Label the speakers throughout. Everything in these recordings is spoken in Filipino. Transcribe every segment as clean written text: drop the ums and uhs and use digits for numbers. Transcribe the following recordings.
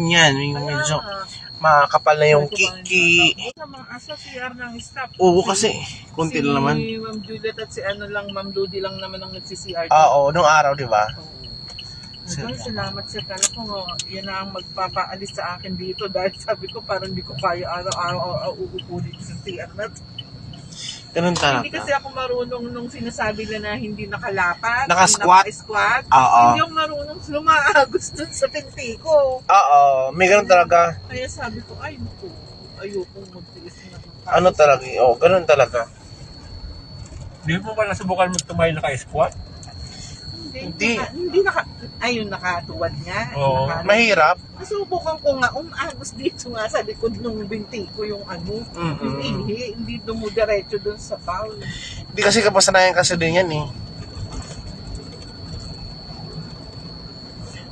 Speaker 1: ganyan. Yung medyo makakapal na yung kiki.
Speaker 2: Sa CR ng staff.
Speaker 1: Oo, kasi kunti lang naman.
Speaker 2: Si Ma'am Juliet at si Ma'am Ludi lang naman ang nagsi-CR.
Speaker 1: Oo, nung araw, di ba?
Speaker 2: Salamat sa tala ko. Yan na ang magpapaalis sa akin dito dahil sabi ko parang hindi ko kaya araw-araw uupo dito sa CR na to.
Speaker 1: Ganun talaga.
Speaker 2: Hindi kasi ako marunong nung sinasabi na hindi nakalapat,
Speaker 1: Naka-squat.
Speaker 2: naka-squat.
Speaker 1: Oo.
Speaker 2: Hindi ako marunong lumaagos dun sa pinti ko.
Speaker 1: Oo, may ganun talaga.
Speaker 2: Kaya sabi ko, ay naku, ayokong magtiis na.
Speaker 1: Ano talaga? Oo, ganun talaga.
Speaker 3: Hindi mo ba nasubukan magtumay naka-squat?
Speaker 1: Hindi.
Speaker 2: Hindi ayun, nakatuwad nga.
Speaker 3: Oo.
Speaker 1: Mahirap.
Speaker 2: Nasubukan ko nga, umagos dito nga sa likod ng binti ko yung yung ihi, hindi dumudiretso dun sa bowl.
Speaker 1: Hindi kasi kapasanayan kasi din yan eh.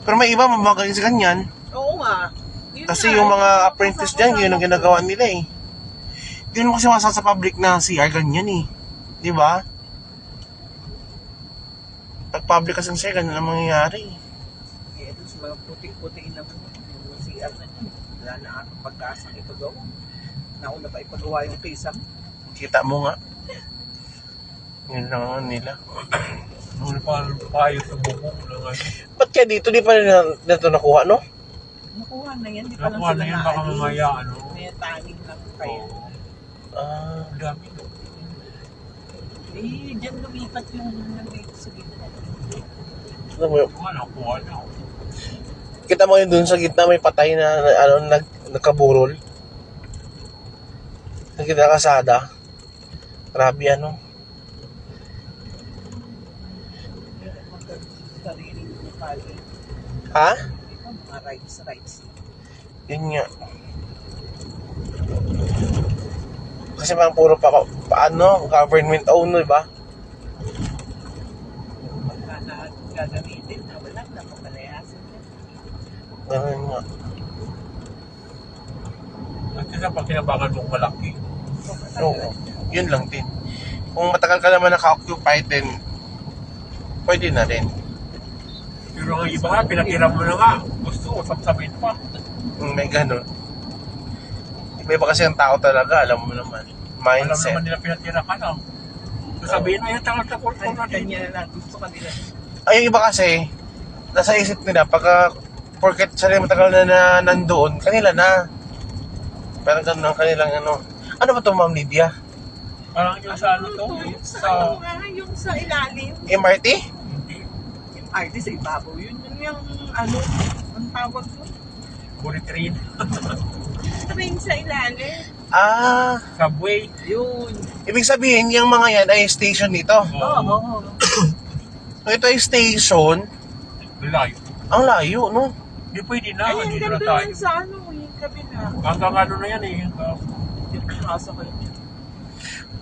Speaker 1: Pero may iba mabagaling sa ganyan.
Speaker 2: Oo nga. Yun
Speaker 1: Kasi
Speaker 2: nga,
Speaker 1: yung mga apprentice dyan, yun ang ginagawa nila eh. Hindi mo kasi masal sa public na CR ganyan eh. Di ba? Pag public kasi ng CR, ganyan ang mangyayari.
Speaker 2: Eh, ito sa mga puting-puting naman yung CR na yun. Wala na akong pagkasang ipagawa. Nauna pa ipagawa yung pisang.
Speaker 1: Kita mo nga. Yun lang ang nila.
Speaker 3: Nung payo sa bubong lang ano.
Speaker 1: Ba't kaya dito, di pa nila ito nakuha, no?
Speaker 2: Nakuha na yan, di pa lang
Speaker 3: Nakuha
Speaker 2: sila
Speaker 3: na yan, baka mamaya ano.
Speaker 2: May taning lang kaya.
Speaker 1: Ah,
Speaker 3: Ang dami no.
Speaker 2: Eh, dyan lumipat yung nandito sa gitna.
Speaker 1: ano mo yun?
Speaker 3: Mga nakuha na.
Speaker 1: Kita mo yun dun sa gitna, may patay na nagkaburol. Sa gitna kasada. Grabe ano.
Speaker 2: Sariling bukali.
Speaker 1: Ha?
Speaker 2: Ito, mga rights.
Speaker 1: Yun nga. Kasi parang puro paano, government owned, di ba?
Speaker 2: Pagka na gagamitin, wala na papalayasin.
Speaker 1: Ganun nga.
Speaker 3: At sila pag kinabangan mong malaki.
Speaker 1: Oo. Yun lang din. Kung matagal ka naman naka-occupy din, pwede na rin.
Speaker 3: Pero ang iba nga, pinatira mo na nga. Gusto, usap-sabihin pa.
Speaker 1: May ganun. May iba kasi ang tao talaga, alam mo naman.
Speaker 3: Alam
Speaker 1: Mindset.
Speaker 3: naman nila pinatira ka na. So sabihin mo yung tangal sa kulto
Speaker 2: Ay,
Speaker 3: natin.
Speaker 2: kanya na lang. Gusto kanila.
Speaker 1: Ay, yung iba kasi, nasa isip nila, pagka porket sila matagal na nandoon, kanila na. Pero ganun ang kanilang ano. Ano ba ito, Ma'am Lydia?
Speaker 3: Parang yung sa ano to, sa...
Speaker 2: Yung sa ilalim.
Speaker 1: MRT?
Speaker 3: Hindi.
Speaker 2: Yung artist sa ibabaw. Yun yung ano, ang tawag ko.
Speaker 3: Bullet train.
Speaker 2: Train sa ilalim.
Speaker 1: Ah,
Speaker 3: Subway.
Speaker 2: Yun.
Speaker 1: ibig sabihin, yung mga yan ay station dito.
Speaker 2: Oo.
Speaker 1: So, ito ay station,
Speaker 3: Layo.
Speaker 1: ang layo, no?
Speaker 3: Hindi pwede na,
Speaker 2: Ay,
Speaker 3: hindi
Speaker 2: ang
Speaker 3: na
Speaker 2: ganda
Speaker 3: tayo.
Speaker 2: nun sa ano, yung kabila.
Speaker 3: Hanggang ano na yan eh.
Speaker 2: Yung kasa ko yun.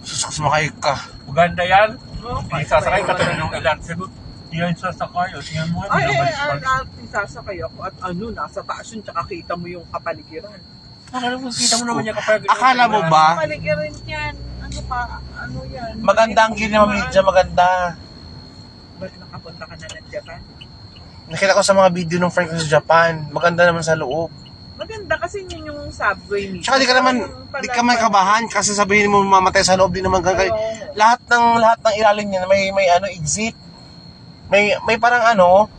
Speaker 1: Sumakay ka.
Speaker 3: Maganda yan.
Speaker 2: Oh,
Speaker 3: Hindi sasakay ka tayo ng ilan. Sagot, di yan sasakay. O, tingnan mo
Speaker 2: Ay,
Speaker 3: yan.
Speaker 2: sasakay ako at nasa taas yun, tsaka kita mo yung kapaligiran.
Speaker 3: Kita mo naman yan kapag...
Speaker 1: Akala mo ba?
Speaker 2: Kapaligiran yan, ano yan?
Speaker 1: Maganda ang gili, Ma'am Lydia, maganda.
Speaker 2: Ba't nakapunta ka na ng Japan?
Speaker 1: Nakita ko sa mga video ng friend ko sa Japan. Maganda naman sa loob.
Speaker 2: Maganda kasi yun yung subway mismo.
Speaker 1: Tsaka di ka man kabahan kasi sabihin mo mamatay sa loob, di naman gagawin. Lahat ng ilalim niya may ano exit. May parang ano,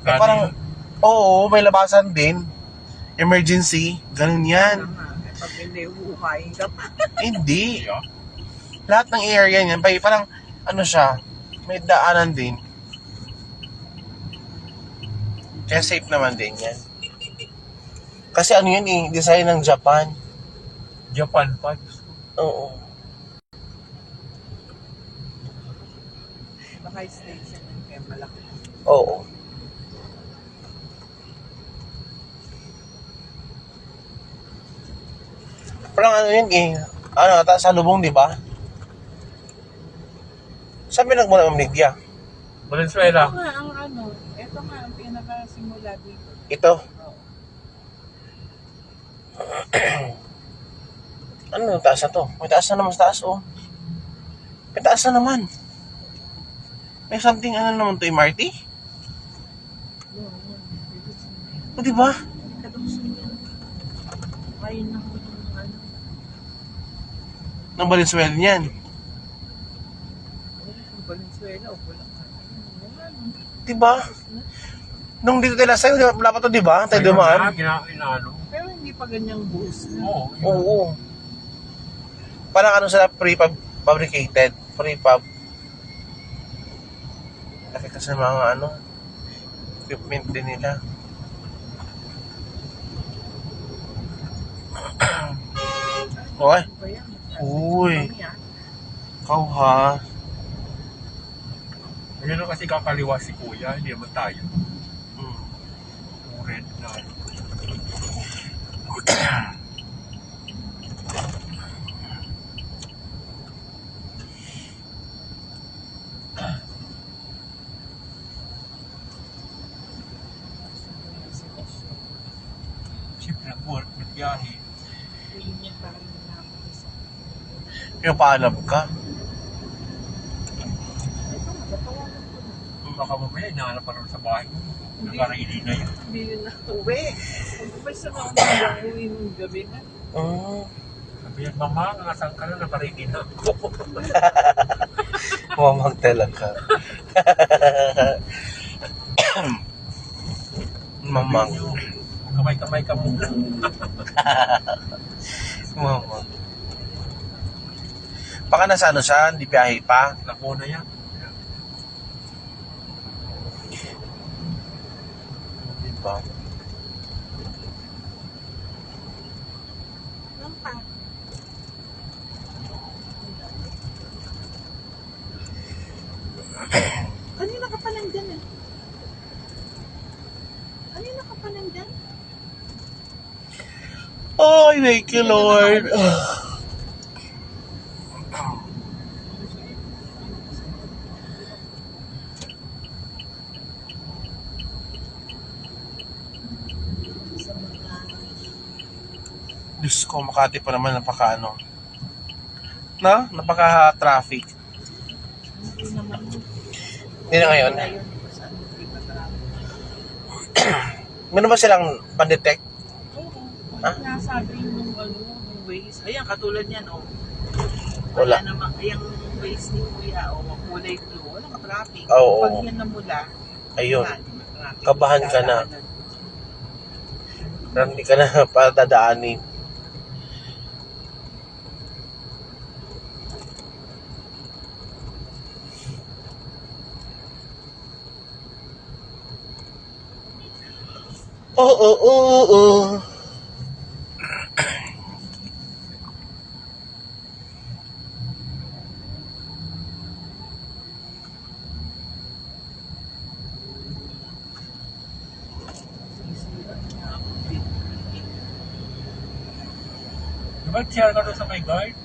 Speaker 1: may
Speaker 3: Gani.
Speaker 1: parang oo, may labasan din. Emergency, ganun yan.
Speaker 2: Pag hindi uhukayin ka pa.
Speaker 1: Hindi.
Speaker 3: Yeah.
Speaker 1: Lahat ng area niyan, parang ano siya, may daanan din. Kaya safe naman din yan. Kasi ano yun eh, design ng Japan.
Speaker 3: Japan pa.
Speaker 1: Oo.
Speaker 2: Baka station yun, kaya malaki.
Speaker 1: Oo. Parang ano yun eh, ano, sa lubong, di ba? Saan pinagmula ang Lydia?
Speaker 3: Valenzuela.
Speaker 2: Ito nga ang pinakasimula dito.
Speaker 1: Ito. Ano yung taas na to? May taas na naman sa taas, oh. May taas na naman. May something, ano naman to, MRT? O, di ba?
Speaker 2: Kadukso sakay ng ano.
Speaker 1: Ng Valenzuela niyan.
Speaker 2: Valenzuela o wala ka.
Speaker 1: Diba? Nung dito tayo sa'yo, wala pa to, diba? Tayo dumaan.
Speaker 3: Inaano.
Speaker 2: Pero hindi pa ganyang bus.
Speaker 3: Oo.
Speaker 1: Oo. Parang ano sila, pre-fabricated. Pre-fab. Nakita sa mga ano, equipment din nila. Oy.
Speaker 2: Ano ba yan?
Speaker 1: Uy.
Speaker 2: Kami, ah.
Speaker 1: Ikaw ha.
Speaker 3: Ayun na kasi kakaliwa si Kuya, hindi naman tayo.
Speaker 1: Hmm.
Speaker 3: Red na. Siyempre, nag-work, nagbiyahe.
Speaker 2: Hindi niya parang nakakusa.
Speaker 1: Pinapaalam ka.
Speaker 2: Ito, magpapalaman ko na.
Speaker 3: Baka mamaya, inaanap pa rin sa bahay ko.
Speaker 2: Hindi.
Speaker 3: Nakaraili na yun.
Speaker 2: Hindi yun na uwi. Pagpapalsa na ako ng uwi ng gabi na.
Speaker 1: Oh.
Speaker 3: Sabi niya, Mama, nasaan ka na? Nakaraili na ako.
Speaker 1: Mamagtala ka. Mamang.
Speaker 3: Kamay-kamay ka muna.
Speaker 1: Mamang. Baka nasa ano siya, hindi biyahe pa.
Speaker 3: Lako na yan.
Speaker 1: Diba?
Speaker 2: Lang pa. Kanina ka pa nandyan eh. Kanina ka pa nandyan?
Speaker 1: Oh, thank you, Lord. Diyos ko, Makati pa naman napaka-ano. Na? Napaka-traffic.
Speaker 2: Hindi naman.
Speaker 1: Hindi na ngayon.
Speaker 2: Ngayon, kasi ano, hindi pa marami.
Speaker 1: Meron ba silang pandetect?
Speaker 2: Oo.
Speaker 1: Ha?
Speaker 2: Nasabi yung ano, yung ways. Ayan, katulad yan, oh.
Speaker 1: Wala.
Speaker 2: Naman, yung ways ni Kuya, oh, kulay blue. Walang traffic.
Speaker 1: Oo.
Speaker 2: Pag yan namula,
Speaker 1: Ayun.
Speaker 2: traffic.
Speaker 1: Kabahan ka na.
Speaker 2: Dadaanan.
Speaker 1: Parang hindi ka na patadaanin. Oo.
Speaker 3: Diba, share ka doon sa my guard?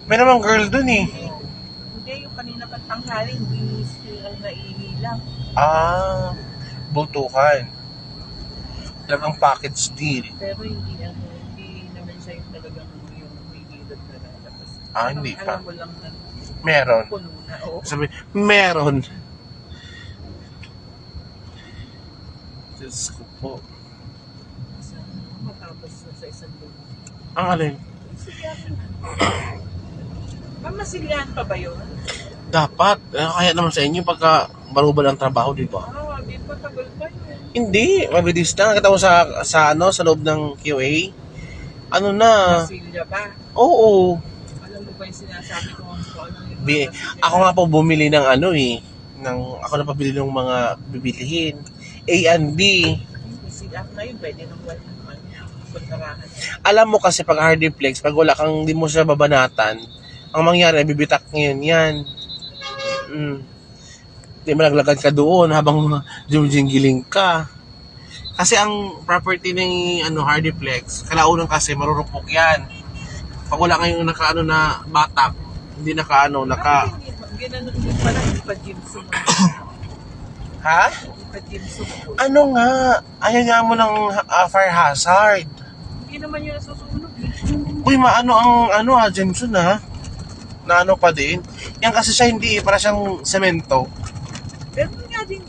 Speaker 1: May namang girl dun eh.
Speaker 2: Hindi, yung kanina pang tanghali, hindi sila naihilang.
Speaker 1: Ah, butukan. Talagang package deal.
Speaker 2: Pero hindi naman siya yung talagang yung may hilot na lalabas.
Speaker 1: Ah, hindi pa.
Speaker 2: Alam mo lang na
Speaker 1: Meron.
Speaker 2: puno na. Oo.
Speaker 1: Sabi, meron. Diyos ko po.
Speaker 2: Matapos na sa isang linggo.
Speaker 1: Ang alin?
Speaker 2: Mamasilihan pa ba yun?
Speaker 1: Dapat. Kaya naman sa inyo pagka barubal ang trabaho, di ba?
Speaker 2: Di pa tagal pa yun.
Speaker 1: Hindi. Mabilis na. Nakita mo sa loob ng QA? Ano na?
Speaker 2: Masilya ba?
Speaker 1: Oo.
Speaker 2: Alam mo ba yung sinasabi ko kung ano yung
Speaker 1: Ako nga po bumili ng ano eh. Ako na pabili ng mga bibilihin. A and B.
Speaker 2: Masilya na yun, pwede nang wala pagkarahan.
Speaker 1: Alam mo kasi pag hardiplex, pag wala kang, di mo siya babanatan, ang mangyari, bibitak ngayon yan. Di malaglagad ka doon habang jumjinggiling ka. Kasi ang property ng hardiplex, kalaunan kasi marurupok yan. Pag wala kayong naka na batak, hindi
Speaker 2: Ginanon din pala, hindi pa gym sumunod.
Speaker 1: Ha?
Speaker 2: Hindi pa gym sumunod.
Speaker 1: Ano nga? Ayaw nga mo ng fire hazard.
Speaker 2: Hindi naman yun nasusunod eh.
Speaker 1: Uy, maano ang Jameson ha? Na ano pa din. Yan kasi siya hindi, para siyang semento.
Speaker 2: Pero nga din.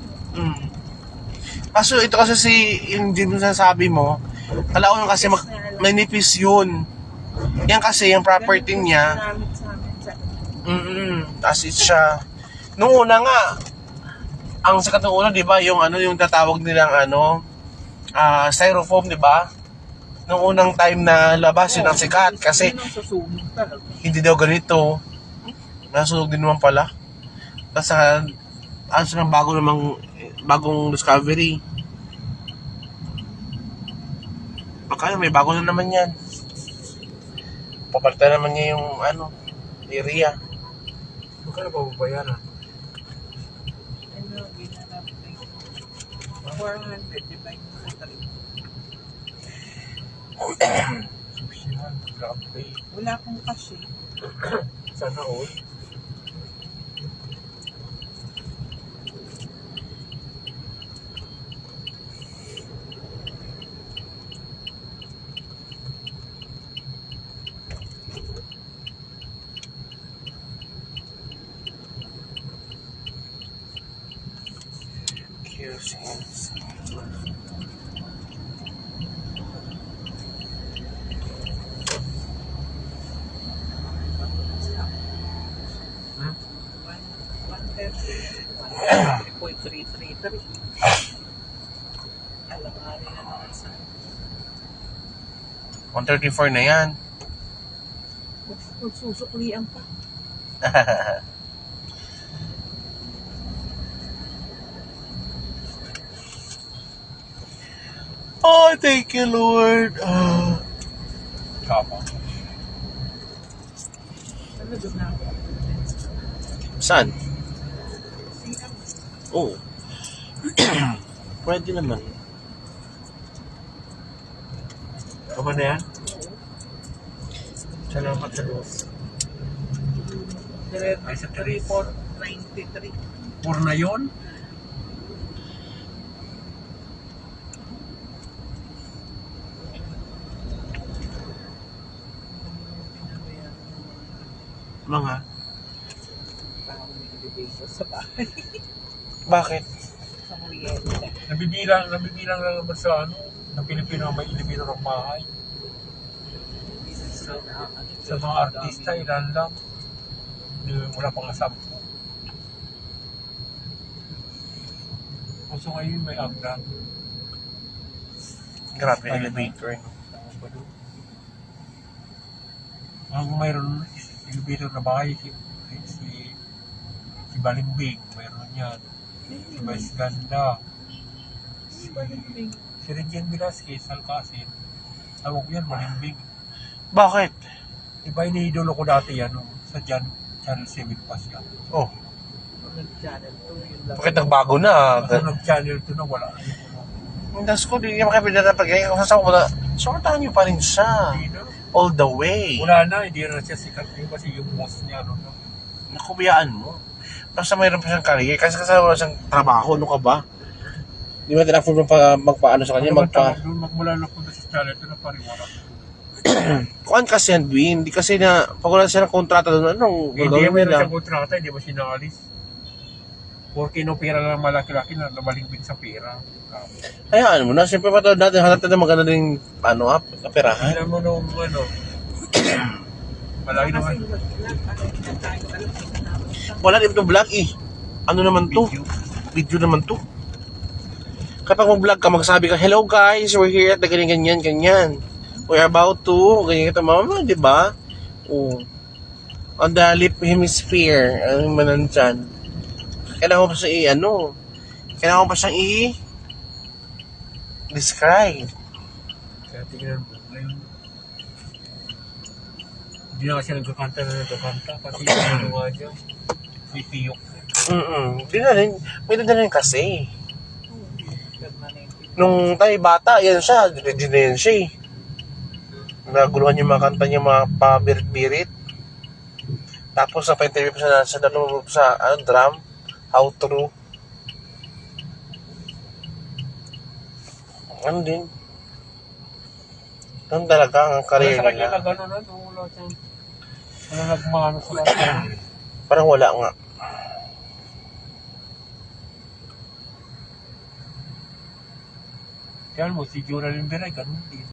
Speaker 1: Kaso ito kasi yung Jameson na sabi mo, Kalaunan kasi manipis yun. Yan kasi yung property niya.
Speaker 2: Ginamit sa amin sa
Speaker 1: As it siya. Nung una nga, ang sikat nung una, di ba, yung ano, yung tatawag nilang ano, styrofoam, di ba? Nung unang time na labas, yun ang sikat. Kasi
Speaker 2: yun ang susunog talaga.
Speaker 1: hindi daw ganito. Nasunog din naman pala. Tapos ano siya ng bagong discovery. Baka may bago na naman yan. Papalitan naman niya yung ano, area.
Speaker 3: Magkano ba babayaran?
Speaker 2: Ano, ginanap na yun. 400, di ba yung sa
Speaker 3: Social, grabe.
Speaker 2: Wala akong cash eh.
Speaker 3: Sana all. Hmm?
Speaker 2: 130.333. Alam nga rin na naman sa
Speaker 1: 134 na yan.
Speaker 2: magsusuklian pa.
Speaker 1: Oh, thank you, Lord.
Speaker 3: Kama.
Speaker 2: Ano doon na ako?
Speaker 1: Saan?
Speaker 2: Siya.
Speaker 1: Oh. Pwede naman.
Speaker 3: Tama na yan? Salamat sa Diyos. Ay, sa
Speaker 2: 3493.
Speaker 3: Pur na yun?
Speaker 1: Mga.
Speaker 2: Parang may elevator sa bahay.
Speaker 1: Bakit?
Speaker 2: Sa Murieta.
Speaker 3: Nabibilang lang naman sa ano, ng Pilipino ang may elevator ng bahay. Sa mga artista, ilan lang. Wala pang asampo. So ngayon may abra.
Speaker 1: Grabe, elevator.
Speaker 3: Ang mayroon elevator na bahay, si Balimbing, mayroon yan. Si Vice Ganda. Si Regine Velasquez, Alcacin. Tawag yan, Balimbing.
Speaker 1: Bakit?
Speaker 3: Diba iniidolo ko dati yan, sa Channel 7 pa siya.
Speaker 1: Oh,
Speaker 2: Nag-channel 2 yun lang.
Speaker 1: bakit nagbago na?
Speaker 3: Kung nag-channel 2 na, wala.
Speaker 1: Das ko, di niya makapila na pag-iay. Kung sasama ko na, supportahan niyo pa rin siya.
Speaker 3: Hindi na.
Speaker 1: All the way.
Speaker 3: Wala na, hindi na siya sikat yun kasi yung boss niya, ano, no?
Speaker 1: Nakubiyaan mo. Basta mayroon pa siyang career. Kasi kasama siyang trabaho, ano ka ba? Di ba tinapon mo pa magpaano sa kanya?
Speaker 3: Magmula na punta sa channel 2 na pariwara.
Speaker 1: Kuan kasi yan, Dwayne. Hindi kasi na, pag wala siya ng kontrata doon, anong
Speaker 3: Hindi
Speaker 1: gagawin
Speaker 3: mo na
Speaker 1: nila?
Speaker 3: siya kontrata, hindi mo sinaalis. Porque no pera lang malaki-laki na nabalimbing sa pera.
Speaker 1: Hayaan mo na. Siyempre patawad natin. Hanap natin maganda din, ano, kaperahan.
Speaker 3: Alam mo nung ano, malaki naman
Speaker 1: Wala din itong vlog eh. Ano naman to?
Speaker 3: video.
Speaker 1: Video naman to. Kapag mag-vlog ka, magsabi ka, hello guys, we're here at the ganyan. We're about to, ganyan kita mama, di ba? Oh. On the lip hemisphere, ano man nandyan. Kailangan ko pa siya kailangan ko pa siyang describe.
Speaker 3: Kaya tingnan mo, ngayon, hindi na kasi nagkakanta kasi yung ano nga niya, si Piyok.
Speaker 1: Di na rin, may na rin kasi. Nung tayo bata, yan siya, di na yan siya eh. Naguluhan yung mga kanta niya, mga pabirit-birit. Tapos napa-interview pa sa drum, how true. Ano din? Ano talaga ang career
Speaker 3: Wala sa kanya
Speaker 1: nila?
Speaker 3: na gano'n, ano, wala siyang, wala nagmano sa kanya.
Speaker 1: Parang wala nga.
Speaker 3: Kaya mo, si Joralyn Biray, ganun din.